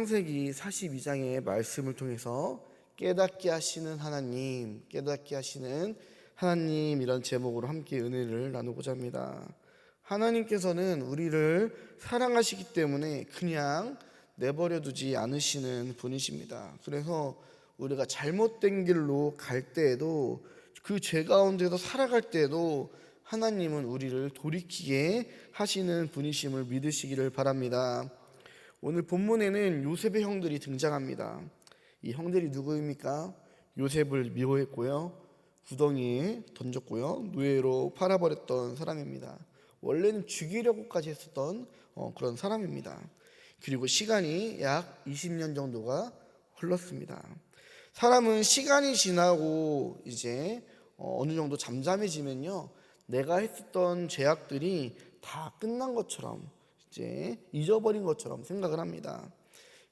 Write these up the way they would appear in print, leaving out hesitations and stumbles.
창세기 42장의 말씀을 통해서 깨닫게 하시는 하나님, 깨닫게 하시는 하나님, 이런 제목으로 함께 은혜를 나누고자 합니다. 하나님께서는 우리를 사랑하시기 때문에 그냥 내버려 두지 않으시는 분이십니다. 그래서 우리가 잘못된 길로 갈 때에도, 그 죄 가운데서 살아갈 때에도 하나님은 우리를 돌이키게 하시는 분이심을 믿으시기를 바랍니다. 오늘 본문에는 요셉의 형들이 등장합니다. 이 형들이 누구입니까? 요셉을 미워했고요, 구덩이에 던졌고요, 노예로 팔아버렸던 사람입니다. 원래는 죽이려고까지 했었던 그런 사람입니다. 그리고 시간이 약 20년 정도가 흘렀습니다. 사람은 시간이 지나고 이제 어느 정도 잠잠해지면요, 내가 했었던 죄악들이 다 끝난 것처럼, 이제 잊어버린 것처럼 생각을 합니다.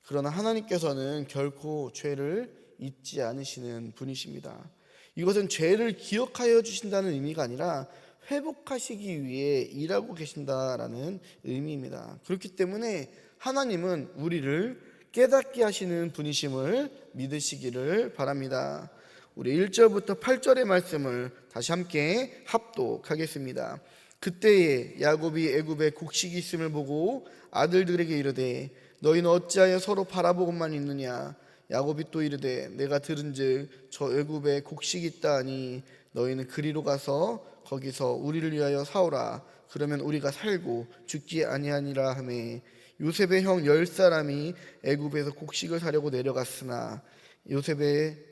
그러나 하나님께서는 결코 죄를 잊지 않으시는 분이십니다. 이것은 죄를 기억하여 주신다는 의미가 아니라 회복하시기 위해 일하고 계신다라는 의미입니다. 그렇기 때문에 하나님은 우리를 깨닫게 하시는 분이심을 믿으시기를 바랍니다. 우리 1절부터 8절의 말씀을 다시 함께 합독하겠습니다. 그때에 야곱이 애굽에 곡식이 있음을 보고 아들들에게 이르되 너희는 어찌하여 서로 바라보고만 있느냐. 야곱이 또 이르되 내가 들은즉 저 애굽에 곡식이 있다 하니 너희는 그리로 가서 거기서 우리를 위하여 사오라. 그러면 우리가 살고 죽지 아니하니라 하매 요셉의 형 10사람이 애굽에서 곡식을 사려고 내려갔으나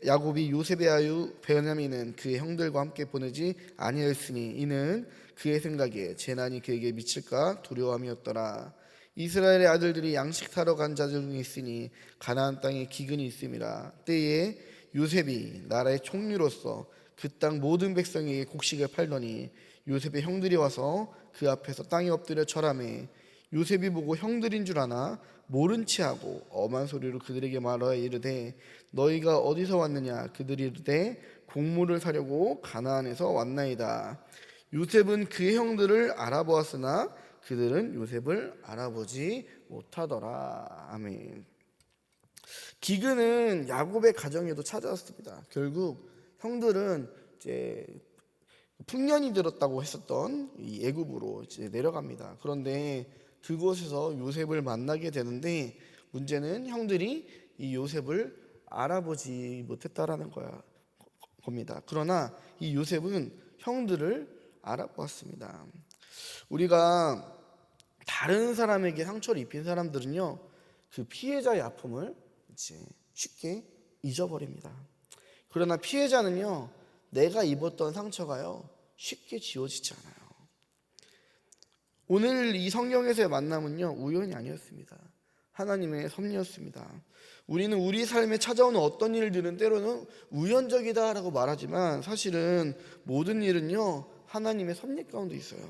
야곱이 요셉의 아유 베냐민은 그의 형들과 함께 보내지 아니하였으니 이는 그의 생각에 재난이 그에게 미칠까 두려움이었더라. 이스라엘의 아들들이 양식 사러 간 자 중에 있으니 가나안 땅에 기근이 있음이라. 때에 요셉이 나라의 총리로서 그 땅 모든 백성에게 곡식을 팔더니 요셉의 형들이 와서 그 앞에서 땅에 엎드려 절하매 요셉이 보고 형들인 줄 아나 모른 체하고 엄한 소리로 그들에게 말하여 이르되 너희가 어디서 왔느냐. 그들이 이르되 곡물을 사려고 가나안에서 왔나이다. 요셉은 그의 형들을 알아보았으나 그들은 요셉을 알아보지 못하더라. 아멘. 기근은 야곱의 가정에도 찾아왔습니다. 결국 형들은 이제 풍년이 들었다고 했었던 이 애굽으로 이제 내려갑니다. 그런데 그곳에서 요셉을 만나게 되는데 문제는 형들이 이 요셉을 알아보지 못했다라는 겁니다. 그러나 이 요셉은 형들을 알아보았습니다. 우리가 다른 사람에게 상처를 입힌 사람들은요, 그 피해자의 아픔을 이제 쉽게 잊어버립니다. 그러나 피해자는요, 내가 입었던 상처가요 쉽게 지워지지 않아요. 오늘 이 성경에서의 만남은요 우연이 아니었습니다. 하나님의 섭리였습니다. 우리는 우리 삶에 찾아오는 어떤 일들은 때로는 우연적이다라고 말하지만 사실은 모든 일은요 하나님의 섭리 가운데 있어요.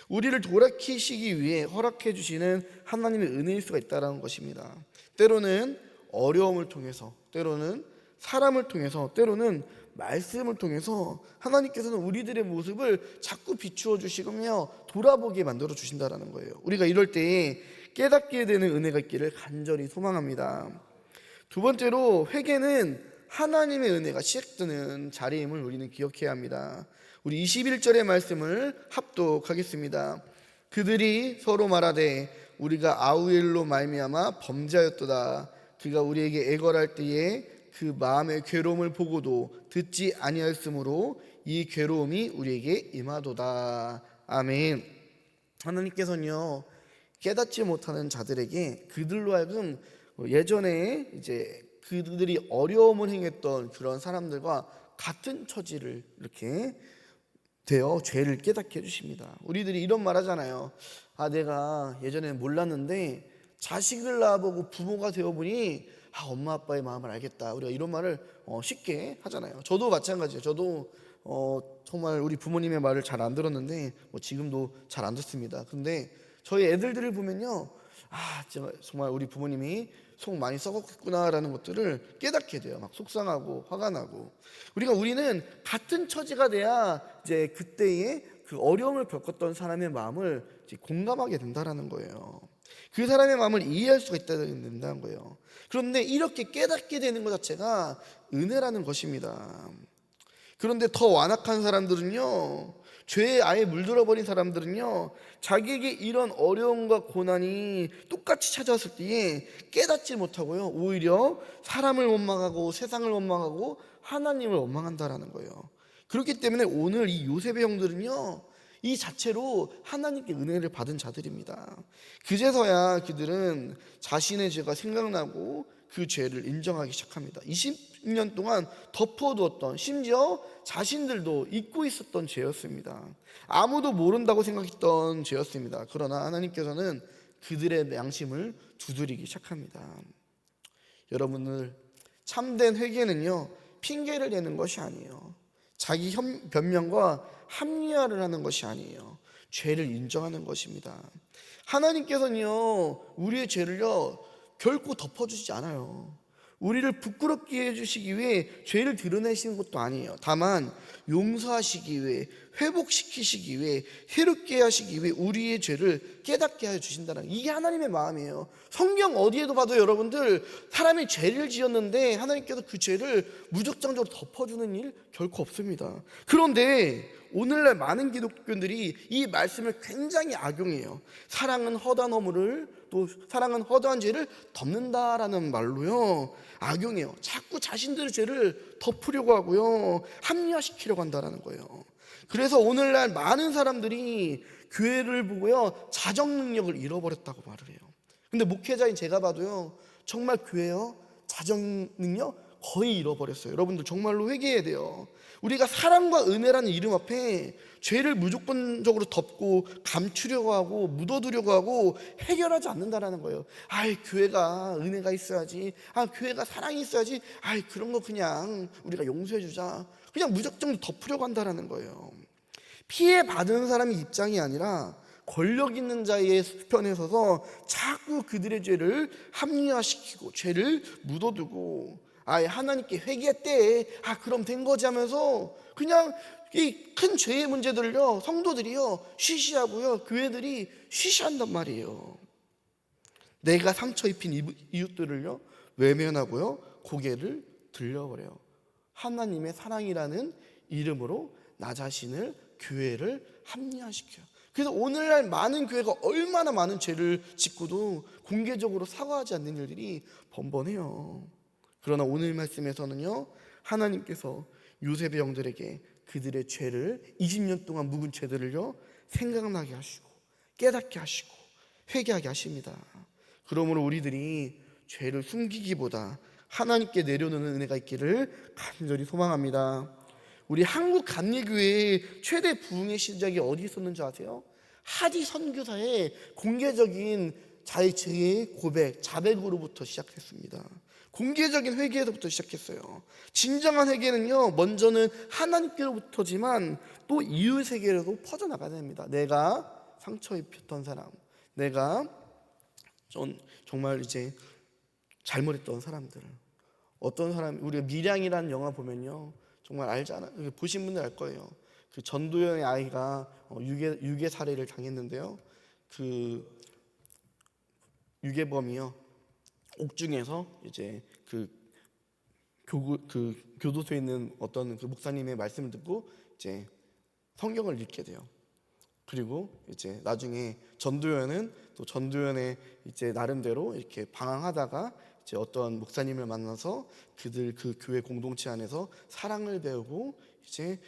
우리를 돌이키시기 위해 허락해 주시는 하나님의 은혜일 수가 있다는 것입니다. 때로는 어려움을 통해서, 때로는 사람을 통해서, 때로는 말씀을 통해서 하나님께서는 우리들의 모습을 자꾸 비추어 주시며 돌아보게 만들어 주신다는 거예요. 우리가 이럴 때에 깨닫게 되는 은혜가 있기를 간절히 소망합니다. 두 번째로, 회개는 하나님의 은혜가 시작되는 자리임을 우리는 기억해야 합니다. 우리 21절의 말씀을 합독하겠습니다. 그들이 서로 말하되 우리가 아우엘로 말미암아 범죄하였도다. 그가 우리에게 애걸할 때에 그 마음의 괴로움을 보고도 듣지 아니하였으므로 이 괴로움이 우리에게 임하도다. 아멘. 하나님께서는요 깨닫지 못하는 자들에게 그들로 하여금 예전에 이제 그들이 어려움을 행했던 그런 사람들과 같은 처지를 이렇게 되어 죄를 깨닫게 해주십니다. 우리들이 이런 말 하잖아요. 내가 예전에 몰랐는데 자식을 낳아보고 부모가 되어보니 엄마 아빠의 마음을 알겠다. 우리가 이런 말을 쉽게 하잖아요. 저도 마찬가지예요. 저도 정말 우리 부모님의 말을 잘 안 들었는데 지금도 잘 안 듣습니다. 근데 저희 애들을 보면요, 정말 우리 부모님이 속 많이 썩었구나라는 것들을 깨닫게 돼요. 막 속상하고 화가 나고. 우리는 같은 처지가 돼야 이제 그때의 그 어려움을 겪었던 사람의 마음을 이제 공감하게 된다라는 거예요. 그 사람의 마음을 이해할 수가 있다는 거예요. 그런데 이렇게 깨닫게 되는 것 자체가 은혜라는 것입니다. 그런데 더 완악한 사람들은요, 죄에 아예 물들어 버린 사람들은요, 자기에게 이런 어려움과 고난이 똑같이 찾아왔을 때에 깨닫지 못하고요, 오히려 사람을 원망하고 세상을 원망하고 하나님을 원망한다라는 거예요. 그렇기 때문에 오늘 이 요셉의 형들은요, 이 자체로 하나님께 은혜를 받은 자들입니다. 그제서야 그들은 자신의 죄가 생각나고 그 죄를 인정하기 시작합니다. 20년 동안 덮어두었던, 심지어 자신들도 잊고 있었던 죄였습니다. 아무도 모른다고 생각했던 죄였습니다. 그러나 하나님께서는 그들의 양심을 두드리기 시작합니다. 여러분들, 참된 회개는요, 핑계를 대는 것이 아니에요. 자기 변명과 합리화를 하는 것이 아니에요. 죄를 인정하는 것입니다. 하나님께서는요, 우리의 죄를요, 결코 덮어주지 않아요. 우리를 부끄럽게 해주시기 위해 죄를 드러내시는 것도 아니에요. 다만 용서하시기 위해, 회복시키시기 위해, 새롭게 하시기 위해 우리의 죄를 깨닫게 하여 주신다는, 이게 하나님의 마음이에요. 성경 어디에도 봐도 여러분들, 사람이 죄를 지었는데 하나님께서 그 죄를 무적정적으로 덮어주는 일 결코 없습니다. 그런데 오늘날 많은 기독교인들이 이 말씀을 굉장히 악용해요. 사랑은 허다한 허물을, 또 사랑은 허다한 죄를 덮는다라는 말로요, 악용해요. 자꾸 자신들의 죄를 덮으려고 하고요, 합리화시키려고 한다라는 거예요. 그래서 오늘날 많은 사람들이 교회를 보고요, 자정 능력을 잃어버렸다고 말을 해요. 근데 목회자인 제가 봐도요, 정말 교회요, 자정 능력 거의 잃어버렸어요. 여러분들 정말로 회개해야 돼요. 우리가 사랑과 은혜라는 이름 앞에 죄를 무조건적으로 덮고 감추려고 하고 묻어두려고 하고 해결하지 않는다라는 거예요. 아이, 교회가 은혜가 있어야지, 교회가 사랑이 있어야지, 그런 거 그냥 우리가 용서해 주자, 그냥 무작정 덮으려고 한다라는 거예요. 피해 받은 사람의 입장이 아니라 권력 있는 자의 편에 서서 자꾸 그들의 죄를 합리화시키고 죄를 묻어두고, 하나님께 회개했대, 그럼 된 거지 하면서 그냥 이 큰 죄의 문제들을요, 성도들이요 쉬쉬하고요, 교회들이 쉬쉬한단 말이에요. 내가 상처 입힌 이웃들을요 외면하고요, 고개를 들려버려요. 하나님의 사랑이라는 이름으로 나 자신을, 교회를 합리화시켜요. 그래서 오늘날 많은 교회가 얼마나 많은 죄를 짓고도 공개적으로 사과하지 않는 일들이 번번해요. 그러나 오늘 말씀에서는요, 하나님께서 요셉의 형들에게 그들의 죄를, 20년 동안 묵은 죄들을요 생각나게 하시고 깨닫게 하시고 회개하게 하십니다. 그러므로 우리들이 죄를 숨기기보다 하나님께 내려놓는 은혜가 있기를 간절히 소망합니다. 우리 한국 감리교회의 최대 부흥의 시작이 어디 있었는지 아세요? 하디 선교사의 공개적인 죄의 고백, 자백으로부터 시작했습니다. 공개적인 회개에서부터 시작했어요. 진정한 회개는요, 먼저는 하나님께로부터지만 또 이웃에게로도 퍼져나가야 됩니다. 내가 상처 입혔던 사람, 내가 정말 이제 잘못했던 사람들, 어떤 사람, 우리가 밀양이라는 영화 보면요, 정말 알잖아요. 보신 분들 알 거예요. 그 전도연의 아이가 유괴 살해를 당했는데요, 그 유괴범이요, 옥중에서 이제 그 교도소에 있는 어떤 그 목사님의 말씀을 듣고 이제 성경을 읽게 돼요. 그리고 이제 나중에 전도연은 또 전도연의 이제 나름대로 이렇게 방황하다가 이제 어떤 목사님을 만나서 그들 그 교회 공동체 안에서 사랑을 배우고 이제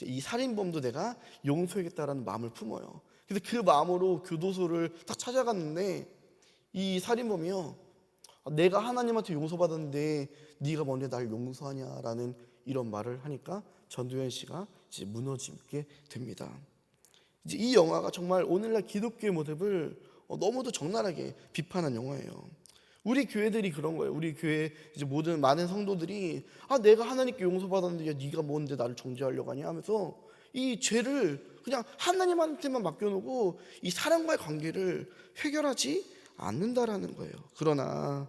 이 살인범도 내가 용서하겠다라는 마음을 품어요. 그래서 그 마음으로 교도소를 딱 찾아갔는데, 이 살인범이요, 내가 하나님한테 용서받았는데 네가 뭔데 날 용서하냐라는 이런 말을 하니까 전도연 씨가 이제 무너지게 됩니다. 이제 이 영화가 정말 오늘날 기독교의 모습을 너무도 적나라하게 비판한 영화예요. 우리 교회들이 그런 거예요. 우리 교회 이제 모든 많은 성도들이 내가 하나님께 용서받았는데 네가 뭔데 나를 정죄하려고 하냐 하면서 이 죄를 그냥 하나님한테만 맡겨놓고 이 사람과의 관계를 해결하지 않는다라는 거예요. 그러나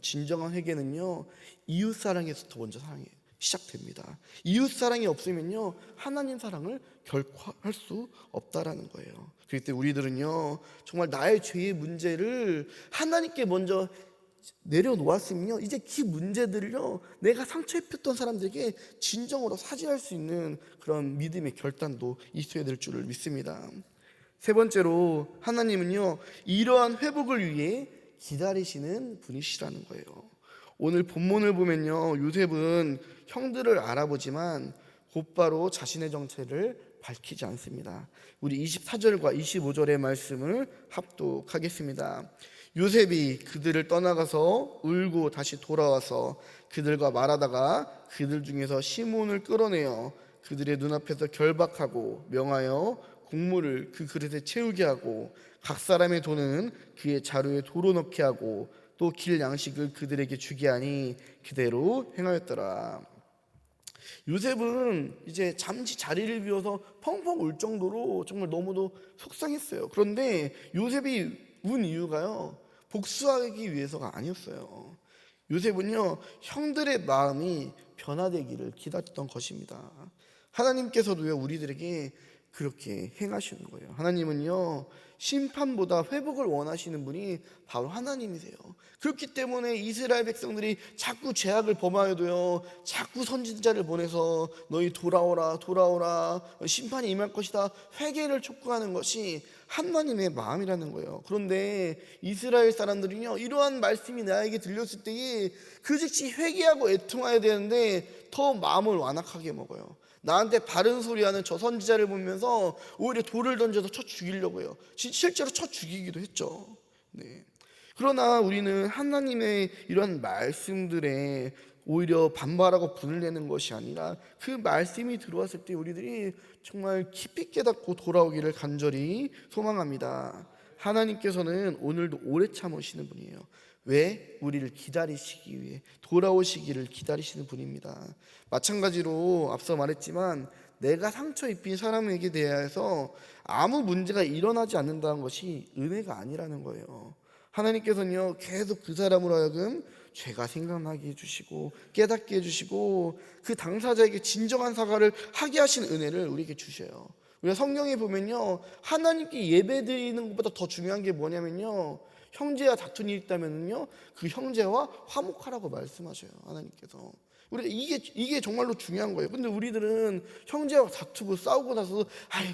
진정한 회개는요, 이웃 사랑에서부터 먼저 사랑해요. 시작됩니다. 이웃 사랑이 없으면요 하나님 사랑을 결코 할 수 없다라는 거예요. 그럴 때 우리들은요 정말 나의 죄의 문제를 하나님께 먼저 내려놓았으면요 이제 그 문제들을요 내가 상처 입혔던 사람들에게 진정으로 사죄할 수 있는 그런 믿음의 결단도 있어야 될 줄을 믿습니다. 세 번째로 하나님은요 이러한 회복을 위해 기다리시는 분이시라는 거예요. 오늘 본문을 보면요 요셉은 형들을 알아보지만 곧바로 자신의 정체를 밝히지 않습니다. 우리 24절과 25절의 말씀을 합독하겠습니다. 요셉이 그들을 떠나가서 울고 다시 돌아와서 그들과 말하다가 그들 중에서 시몬을 끌어내어 그들의 눈앞에서 결박하고 명하여 곡물을 그 그릇에 채우게 하고 각 사람의 돈은 그의 자루에 도로 넣게 하고 또 길 양식을 그들에게 주게 하니 그대로 행하였더라. 요셉은 이제 잠시 자리를 비워서 펑펑 울 정도로 정말 너무도 속상했어요. 그런데 요셉이 운 이유가요 복수하기 위해서가 아니었어요. 요셉은요 형들의 마음이 변화되기를 기다렸던 것입니다. 하나님께서도요 우리들에게 그렇게 행하시는 거예요. 하나님은요 심판보다 회복을 원하시는 분이 바로 하나님이세요. 그렇기 때문에 이스라엘 백성들이 자꾸 죄악을 범하여도요 자꾸 선지자를 보내서 너희 돌아오라 돌아오라 심판이 임할 것이다 회개를 촉구하는 것이 하나님의 마음이라는 거예요. 그런데 이스라엘 사람들은요 이러한 말씀이 나에게 들렸을 때에 그 즉시 회개하고 애통해야 되는데 더 마음을 완악하게 먹어요. 나한테 바른 소리하는 저 선지자를 보면서 오히려 돌을 던져서 쳐 죽이려고 해요. 실제로 쳐 죽이기도 했죠. 네. 그러나 우리는 하나님의 이런 말씀들에 오히려 반발하고 분을 내는 것이 아니라 그 말씀이 들어왔을 때 우리들이 정말 깊이 깨닫고 돌아오기를 간절히 소망합니다. 하나님께서는 오늘도 오래 참으시는 분이에요. 왜? 우리를 기다리시기 위해 돌아오시기를 기다리시는 분입니다. 마찬가지로 앞서 말했지만 내가 상처 입힌 사람에게 대해서 아무 문제가 일어나지 않는다는 것이 은혜가 아니라는 거예요. 하나님께서는요 계속 그 사람으로 하여금 죄가 생각나게 해주시고 깨닫게 해주시고 그 당사자에게 진정한 사과를 하게 하신 은혜를 우리에게 주셔요. 우리가 성경에 보면요 하나님께 예배드리는 것보다 더 중요한 게 뭐냐면요 형제와 다툰 일이 있다면요 그 형제와 화목하라고 말씀하셔요. 하나님께서 우리가 이게 정말로 중요한 거예요. 근데 우리들은 형제와 다투고 싸우고 나서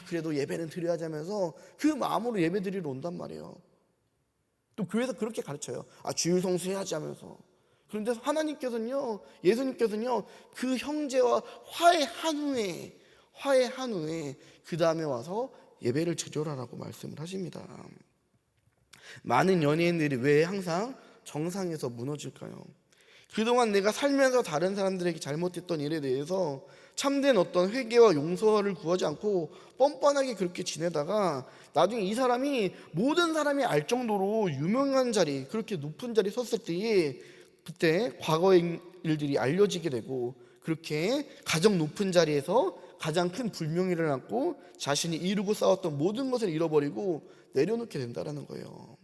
그래도 예배는 드려야지 하면서 그 마음으로 예배 드리러 온단 말이에요. 또 교회에서 그렇게 가르쳐요. 주일 성수해야지 하면서. 그런데 하나님께서는요 예수님께서는요 그 형제와 화해한 후에 그 다음에 와서 예배를 드려라라고 말씀을 하십니다. 많은 연예인들이 왜 항상 정상에서 무너질까요? 그동안 내가 살면서 다른 사람들에게 잘못했던 일에 대해서 참된 어떤 회개와 용서를 구하지 않고 뻔뻔하게 그렇게 지내다가 나중에 이 사람이 모든 사람이 알 정도로 유명한 자리, 그렇게 높은 자리에 섰을 때에 그때 과거의 일들이 알려지게 되고 그렇게 가장 높은 자리에서 가장 큰 불명예를 안고 자신이 이루고 싸웠던 모든 것을 잃어버리고 내려놓게 된다는 거예요.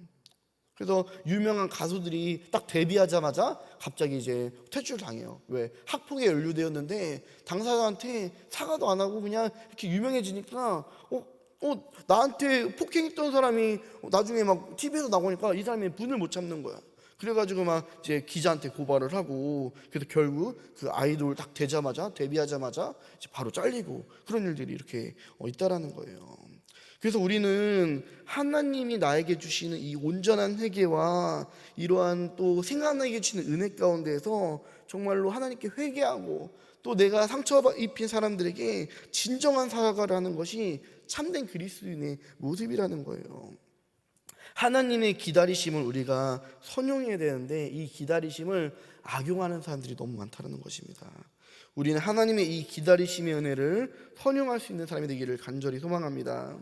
그래서 유명한 가수들이 딱 데뷔하자마자 갑자기 이제 퇴출당해요. 왜? 학폭에 연루되었는데 당사자한테 사과도 안 하고 그냥 이렇게 유명해지니까 나한테 폭행했던 사람이 나중에 막 TV에서 나오니까 이 사람이 분을 못 참는 거야. 그래가지고 막 이제 기자한테 고발을 하고 그래서 결국 그 아이돌 딱 되자마자 데뷔하자마자 이제 바로 잘리고 그런 일들이 이렇게 있다라는 거예요. 그래서 우리는 하나님이 나에게 주시는 이 온전한 회개와 이러한 또 생각나게 주시는 은혜 가운데에서 정말로 하나님께 회개하고 또 내가 상처 입힌 사람들에게 진정한 사과를 하는 것이 참된 그리스도인의 모습이라는 거예요. 하나님의 기다리심을 우리가 선용해야 되는데 이 기다리심을 악용하는 사람들이 너무 많다는 것입니다. 우리는 하나님의 이 기다리심의 은혜를 선용할 수 있는 사람이 되기를 간절히 소망합니다.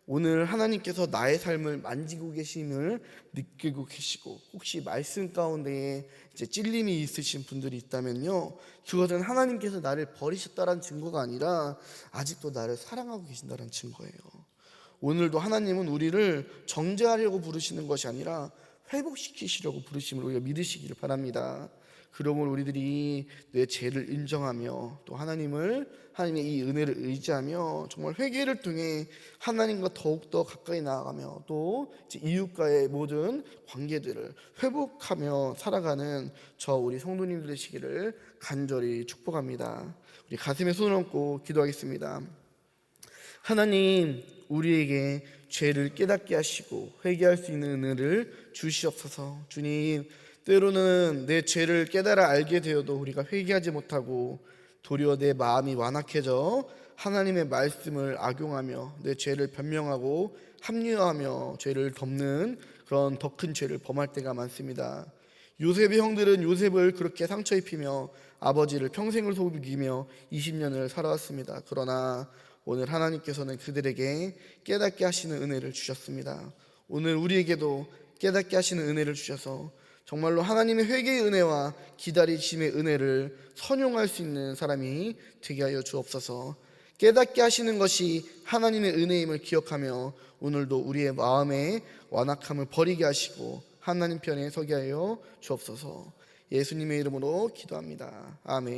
오늘 하나님께서 나의 삶을 만지고 계심을 느끼고 계시고 혹시 말씀 가운데에 이제 찔림이 있으신 분들이 있다면요 그것은 하나님께서 나를 버리셨다는 증거가 아니라 아직도 나를 사랑하고 계신다는 증거예요. 오늘도 하나님은 우리를 정죄하려고 부르시는 것이 아니라 회복시키시려고 부르심을 우리가 믿으시기를 바랍니다. 그러므로 우리들이 내 죄를 인정하며 또 하나님의 이 은혜를 의지하며 정말 회개를 통해 하나님과 더욱더 가까이 나아가며 또 이웃과의 모든 관계들을 회복하며 살아가는 우리 성도님들 되시기를 간절히 축복합니다. 우리 가슴에 손을 얹고 기도하겠습니다. 하나님, 우리에게 죄를 깨닫게 하시고 회개할 수 있는 은혜를 주시옵소서. 주님, 때로는 내 죄를 깨달아 알게 되어도 우리가 회개하지 못하고 도리어 내 마음이 완악해져 하나님의 말씀을 악용하며 내 죄를 변명하고 합리화하며 죄를 덮는 그런 더 큰 죄를 범할 때가 많습니다. 요셉의 형들은 요셉을 그렇게 상처 입히며 아버지를 평생을 속이며 20년을 살아왔습니다. 그러나 오늘 하나님께서는 그들에게 깨닫게 하시는 은혜를 주셨습니다. 오늘 우리에게도 깨닫게 하시는 은혜를 주셔서 정말로 하나님의 회개의 은혜와 기다리심의 은혜를 선용할 수 있는 사람이 되게 하여 주옵소서. 깨닫게 하시는 것이 하나님의 은혜임을 기억하며 오늘도 우리의 마음의 완악함을 버리게 하시고 하나님 편에 서게 하여 주옵소서. 예수님의 이름으로 기도합니다. 아멘.